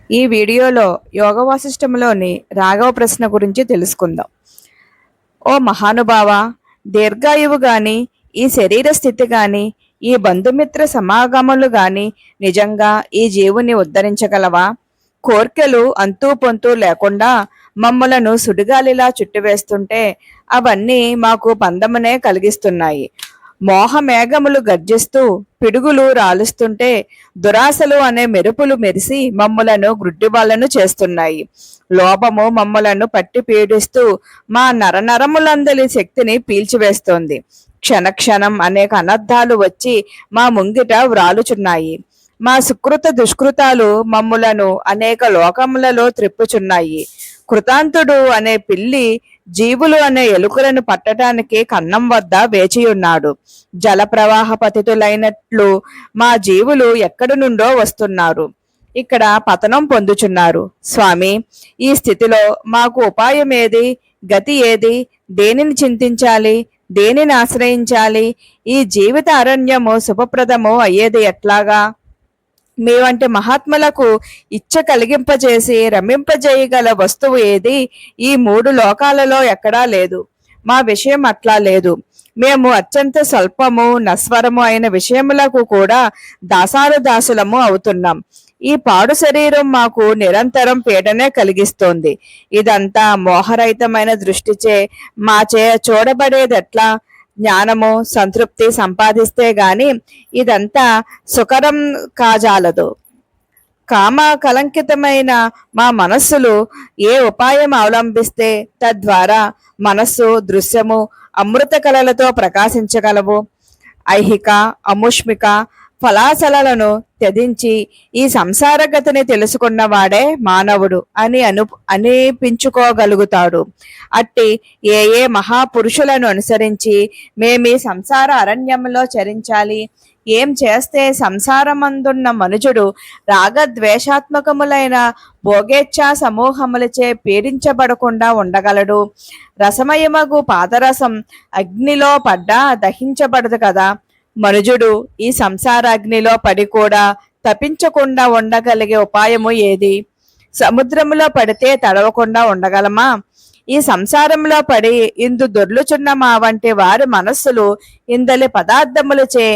ఈ వీడియోలో యోగ వాసిష్టంలోని రాఘవ ప్రశ్న గురించి తెలుసుకుందాం. ఓ మహానుభావ, దీర్ఘాయువు గాని, ఈ శరీర స్థితి గాని, ఈ బంధుమిత్ర సమాగములు గాని నిజంగా ఈ జీవుని ఉద్ధరించగలవా? కోర్కెలు అంతూ పొంతూ లేకుండా మమ్మలను సుడిగాలిలా చుట్టివేస్తుంటే అవన్నీ మాకు పందమునే కలిగిస్తున్నాయి. మోహమేఘములు గర్జిస్తూ పిడుగులు రాలుస్తుంటే దురాశలు అనే మెరుపులు మెరిసి మమ్ములను గ్రుడ్డివాళ్లను చేస్తున్నాయి. లోభము మమ్మలను పట్టి పీడిస్తూ మా నరనరములందలి శక్తిని పీల్చివేస్తోంది. క్షణక్షణం అనేక అనర్థాలు వచ్చి మా ముంగిట వ్రాలుచున్నాయి. మా సుకృత దుష్కృతాలు మమ్ములను అనేక లోకములలో త్రిప్పుచున్నాయి. కృతాంతుడు అనే పిల్లి జీవులు అనే ఎలుకలను పట్టడానికి కన్నం వద్ద వేచియున్నాడు. జలప్రవాహ పతితులైనట్లు మా జీవులు ఎక్కడి నుండో వస్తున్నారు, ఇక్కడ పతనం పొందుచున్నారు. స్వామి, ఈ స్థితిలో మాకు ఉపాయం ఏది, గతి ఏది, దేనిని చింతించాలి, దేనిని ఆశ్రయించాలి? ఈ జీవిత అరణ్యము శుభప్రదము అయ్యేది ఎట్లాగా? మీ వంటి మహాత్ములకు ఇచ్చ కలిగింపజేసి రమింపజేయగల వస్తువు ఏది ఈ మూడు లోకాలలో ఎక్కడా లేదు. మా విషయం అట్లా లేదు. మేము అత్యంత స్వల్పము నస్వరము అయిన విషయములకు కూడా దాసానుదాసులము అవుతున్నాం. ఈ పాడు శరీరం మాకు నిరంతరం పీడనే కలిగిస్తోంది. ఇదంతా మోహరహితమైన దృష్టిచే మాచే చూడబడేదెట్లా? జ్ఞానము సంతృప్తి సంపాదిస్తే గాని ఇదంతా సుకరం కాజాలదు. కామ కలంకితమైన మా మనస్సులు ఏ ఉపాయం అవలంబిస్తే తద్వారా మనస్సు దృశ్యము అమృత కళలతో ప్రకాశించగలవు? ఐహిక అముష్మిక ఫలాసలను త్యజించి ఈ సంసారగతిని తెలుసుకున్నవాడే మానవుడు అని అనిపించుకోగలుగుతాడు. అట్టి ఏ ఏ మహాపురుషులను అనుసరించి మేమీ సంసార అరణ్యంలో చరించాలి? ఏం చేస్తే సంసారమందున్న మనుజుడు రాగద్వేషాత్మకములైన భోగేచ్ఛా సమూహములచే పీడించబడకుండా ఉండగలడు? రసమయమగు పాదరసం అగ్నిలో పడ్డా దహించబడదు కదా. మనుజుడు ఈ సంసారాగ్నిలో పడి కూడా తప్పించకుండా ఉండగలిగే ఉపాయము ఏది? సముద్రములో పడితే తడవకుండా ఉండగలమా? ఈ సంసారంలో పడి ఇందు దొర్లుచున్న మా వంటి వారి మనస్సులు ఇందలి పదార్థములచే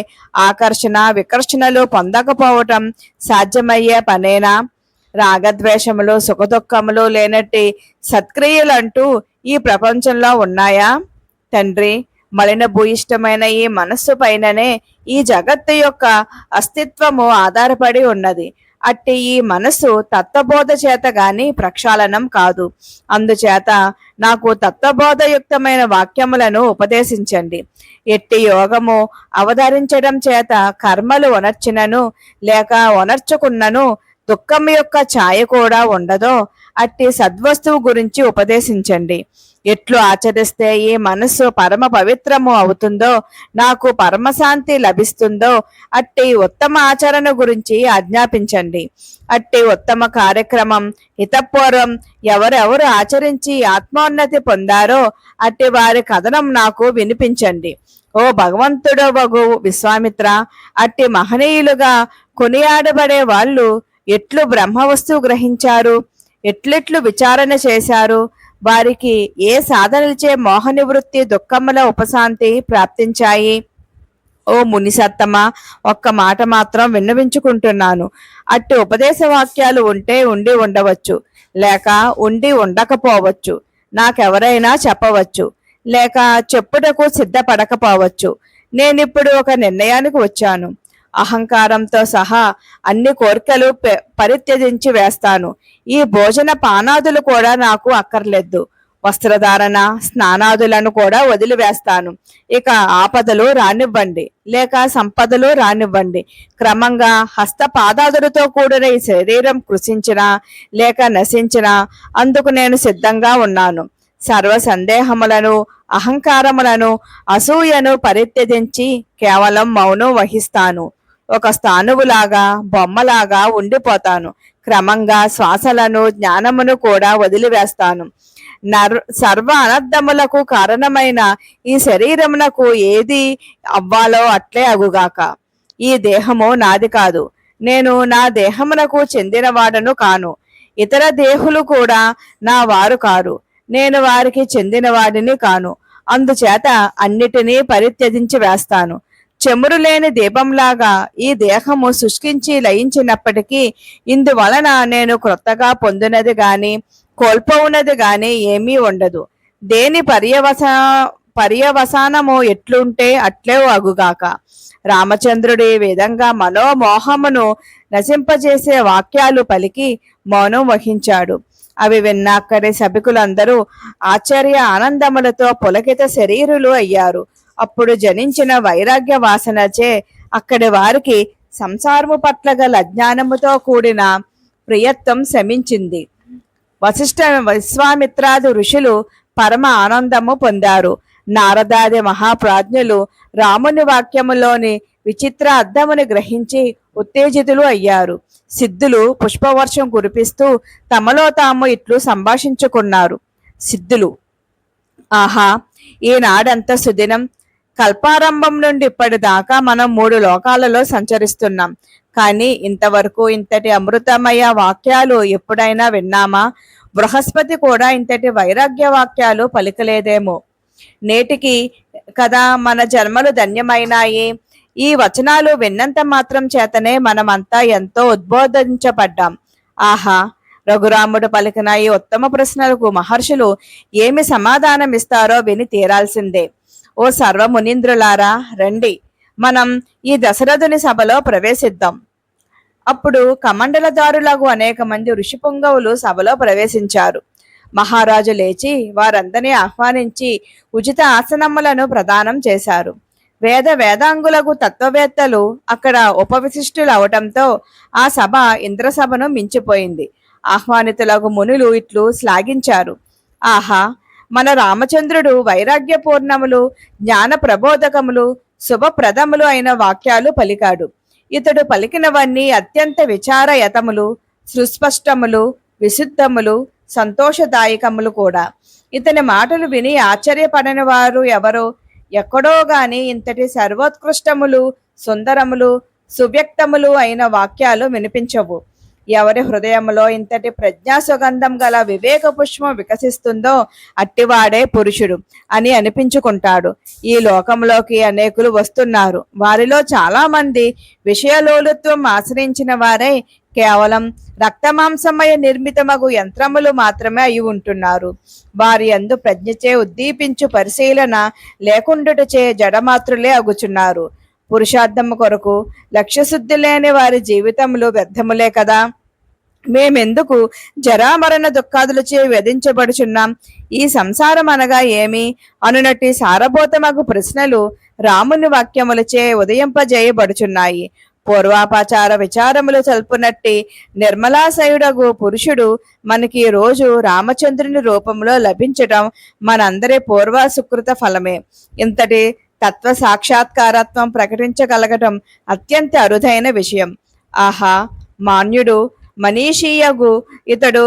ఆకర్షణ వికర్షణలు పొందకపోవటం సాధ్యమయ్యే పనేనా? రాగద్వేషములు సుఖదుఖములు లేనట్టి సత్క్రియలంటూ ఈ ప్రపంచంలో ఉన్నాయా? తండ్రి, మలిన భూయిష్టమైన ఈ మనస్సు పైననే ఈ జగత్తు యొక్క అస్తిత్వము ఆధారపడి ఉన్నది. అట్టి ఈ మనస్సు తత్వబోధ చేత గాని ప్రక్షాళనం కాదు. అందుచేత నాకు తత్వబోధయుక్తమైన వాక్యములను ఉపదేశించండి. ఎట్టి యోగము అవతరించడం చేత కర్మలు ఒనర్చినను లేక ఒనర్చుకున్నను దుఃఖం యొక్క ఛాయ కూడా ఉండదో అట్టి సద్వస్తువు గురించి ఉపదేశించండి. ఎట్లు ఆచరిస్తే ఈ మనస్సు పరమ పవిత్రము అవుతుందో, నాకు పరమశాంతి లభిస్తుందో అట్టి ఉత్తమ ఆచరణ గురించి ఆజ్ఞాపించండి. అట్టి ఉత్తమ కార్యక్రమం హితపూర్వం ఎవరెవరు ఆచరించి ఆత్మోన్నతి పొందారో అట్టి వారి కథనం నాకు వినిపించండి. ఓ భగవంతుడవగు విశ్వామిత్ర, అట్టి మహనీయులుగా కొనియాడబడే వాళ్ళు ఎట్లు బ్రహ్మవస్తువు గ్రహించారు, ఎట్లెట్లు విచారణ చేశారు, వారికి ఏ సాధనలచే మోహ నివృత్తి దుఃఖముల ఉపశాంతి ప్రాప్తించాయి? ఓ మునిసత్తమ, ఒక్క మాట మాత్రం విన్నవించుకుంటున్నాను. అట్టి ఉపదేశ వాక్యాలు ఉంటే ఉండి ఉండవచ్చు, లేక ఉండి ఉండకపోవచ్చు. నాకెవరైనా చెప్పవచ్చు, లేక చెప్పుటకు సిద్ధపడకపోవచ్చు. నేనిప్పుడు ఒక నిర్ణయానికి వచ్చాను. అహంకారంతో సహా అన్ని కోరికలు పరిత్యజించి వేస్తాను. ఈ భోజన పానాదులు కూడా నాకు అక్కర్లేదు. వస్త్రధారణ స్నానాదులను కూడా వదిలివేస్తాను. ఇక ఆపదలు రానివ్వండి, లేక సంపదలు రానివ్వండి, క్రమంగా హస్తపాదాదులతో కూడిన ఈ శరీరం కృషించినా లేక నశించినా అందుకు నేను సిద్ధంగా ఉన్నాను. సర్వ సందేహములను అహంకారములను అసూయను పరిత్యజించి కేవలం మౌనం వహిస్తాను. ఒక స్థానువులాగా బొమ్మలాగా ఉండిపోతాను. క్రమంగా శ్వాసలను జ్ఞానమును కూడా వదిలివేస్తాను. సర్వ అనర్థములకు కారణమైన ఈ శరీరమునకు ఏది అవ్వాలో అట్లే అగుగాక. ఈ దేహము నాది కాదు, నేను నా దేహమునకు చెందినవాడను కాను, ఇతర దేహులు కూడా నా వారు కారు, నేను వారికి చెందినవాడిని కాను. అందుచేత అన్నిటినీ పరిత్యజించి వేస్తాను. చెమురు లేని దీపంలాగా ఈ దేహము శుష్కించి లయించినప్పటికీ ఇందువలన నేను క్రొత్తగా పొందినది గాని కోల్పోవున్నది గాని ఏమీ ఉండదు. దేని పర్యవసానము ఎట్లుంటే అట్లే అగుగాక. రామచంద్రుడు ఈ విధంగా మనోమోహమును నశింపజేసే వాక్యాలు పలికి మౌనం వహించాడు. అవి విన్నాక్కడి సభికులందరూ ఆశ్చర్య ఆనందములతో పులకిత శరీరులు అయ్యారు. అప్పుడు జనించిన వైరాగ్య వాసనచే అక్కడి వారికి సంసారము పట్ల గల అజ్ఞానముతో కూడిన ప్రియత్వం శమించింది. వశిష్ఠ విశ్వామిత్రాది ఋషులు పరమ ఆనందము పొందారు. నారదాది మహాప్రాజ్ఞులు రాముని వాక్యములోని విచిత్ర అర్థముని గ్రహించి ఉత్తేజితులు అయ్యారు. సిద్ధులు పుష్పవర్షం కురిపిస్తూ తమలో తాము ఇట్లు సంభాషించుకున్నారు. సిద్ధులు: ఆహా, ఈనాడంత సుదినం! కల్పారంభం నుండి ఇప్పటిదాకా మనం 3 లోకాలలో సంచరిస్తున్నాం. కానీ ఇంతవరకు ఇంతటి అమృతమయ వాక్యాలు ఎప్పుడైనా విన్నామా? బృహస్పతి కూడా ఇంతటి వైరాగ్య వాక్యాలు పలికలేదేమో. నేటికి కదా మన జన్మలు ధన్యమైనాయి. ఈ వచనాలు విన్నంత మాత్రం చేతనే మనమంతా ఎంతో ఉద్బోధించబడ్డాం. ఆహా, రఘురాముడు పలికిన ఈ ఉత్తమ ప్రశ్నలకు మహర్షులు ఏమి సమాధానం ఇస్తారో విని తీరాల్సిందే. ఓ సర్వమునీంద్రులారా, రండి, మనం ఈ దశరథుని సభలో ప్రవేశిద్దాం. అప్పుడు కమండలదారులకు అనేక మంది ఋషిపుంగవులు సభలో ప్రవేశించారు. మహారాజు లేచి వారందరినీ ఆహ్వానించి ఉచిత ఆసనములను ప్రదానం చేశారు. వేదాంగులకు తత్వవేత్తలు అక్కడ ఉపవిశిష్టులవటంతో ఆ సభ ఇంద్రసభను మించిపోయింది. ఆహ్వానితులకు మునులు ఇట్లు శ్లాఘించారు: ఆహా, మన రామచంద్రుడు వైరాగ్యపూర్ణములు, జ్ఞాన ప్రబోధకములు, శుభప్రదములు అయిన వాక్యాలు పలికాడు. ఇతడు పలికినవన్నీ అత్యంత విచారయతములు, సుస్పష్టములు, విశుద్ధములు, సంతోషదాయకములు కూడా. ఇతని మాటలు విని ఆశ్చర్యపడని వారు ఎవరో ఎక్కడో గాని ఇంతటి సర్వోత్కృష్టములు, సుందరములు, సువ్యక్తములు అయిన వాక్యాలు వినిపించవు. ఎవరి హృదయంలో ఇంతటి ప్రజ్ఞా సుగంధం గల వివేక పుష్పం వికసిస్తుందో అట్టివాడే పురుషుడు అని అనిపించుకుంటాడు. ఈ లోకంలోకి అనేకులు వస్తున్నారు. వారిలో చాలా మంది విషయలోలుత్వం ఆశ్రయించిన వారై కేవలం రక్తమాంసమయ నిర్మితమగు యంత్రములు మాత్రమే అయి ఉంటున్నారు. వారి యందు ప్రజ్ఞచే ఉద్దీపించు పరిశీలన లేకుండుటచే జడమాత్రులే అగుచున్నారు. పురుషార్థము కొరకు లక్ష్యశుద్ధి లేని వారి జీవితములు వ్యర్థములే కదా. మేమెందుకు జరామరణ దుఃఖాదులచే వ్యధించబడుచున్నాం? ఈ సంసారం అనగా ఏమి అనునట్టి సారభూతమగు ప్రశ్నలు రాముని వాక్యములచే ఉదయింపజేయబడుచున్నాయి. పూర్వాపాచార విచారములు చల్పునట్టి నిర్మలాశయుడగు పురుషుడు మనకి రోజు రామచంద్రుని రూపంలో లభించటం మనందరి పూర్వ సుకృత ఫలమే. ఇంతటి తత్వ సాక్షాత్కారత్వం ప్రకటించగలగటం అత్యంత అరుదైన విషయం. ఆహా, మాన్యుడు మనీషీయగు ఇతడు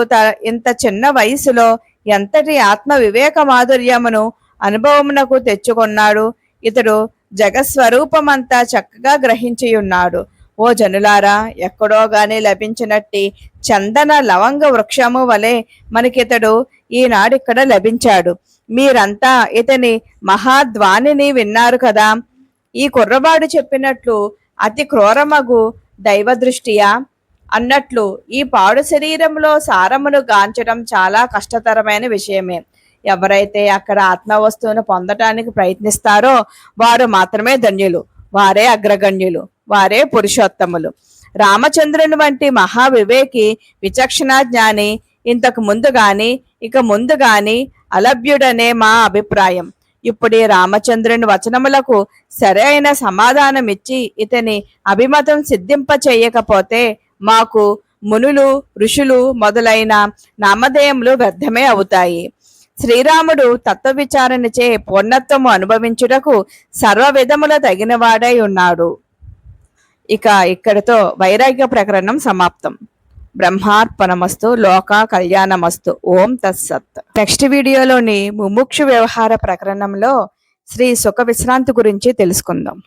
ఇంత చిన్న వయసులో ఎంతటి ఆత్మ వివేక మాధుర్యమును అనుభవమునకు తెచ్చుకున్నాడు. ఇతడు జగస్వరూపమంతా చక్కగా గ్రహించి ఉన్నాడు. ఓ జనులారా, ఎక్కడో గాని లభించినట్టి చందన లవంగ వృక్షము వలె మనకితడు ఈనాడిక్కడ లభించాడు. మీరంతా ఇతని మహాధ్వానిని విన్నారు కదా. ఈ కుర్రవాడు చెప్పినట్లు అతి క్రూరమగు దైవ దృష్టియా అన్నట్లు ఈ పాడు శరీరంలో సారమును గాంచడం చాలా కష్టతరమైన విషయమే. ఎవరైతే అక్కడ ఆత్మవస్తువును పొందటానికి ప్రయత్నిస్తారో వారు మాత్రమే ధన్యులు, వారే అగ్రగణ్యులు, వారే పురుషోత్తములు. రామచంద్రుని వంటి మహావివేకి, విచక్షణ జ్ఞాని ఇంతకు ముందు గాని ఇక ముందు గాని అలభ్యుడనే మా అభిప్రాయం. ఇప్పుడు ఈ రామచంద్రుని వచనములకు సరైన సమాధానం ఇచ్చి ఇతని అభిమతం సిద్ధింప చేయకపోతే మాకు మునులు, ఋషులు మొదలైన నామధేయములు వ్యర్థమే అవుతాయి. శ్రీరాముడు తత్వ విచారణచే పూర్ణత్వము అనుభవించుటకు సర్వ విధముల తగినవాడై ఉన్నాడు. ఇక ఇక్కడితో వైరాగ్య ప్రకరణం సమాప్తం. బ్రహ్మార్పణమస్తు. లోక కళ్యాణమస్తు. ఓం తత్సత్. నెక్స్ట్ వీడియోలోని ముముక్షు వ్యవహార ప్రకరణంలో శ్రీ సుఖ విశ్రాంతి గురించి తెలుసుకుందాం.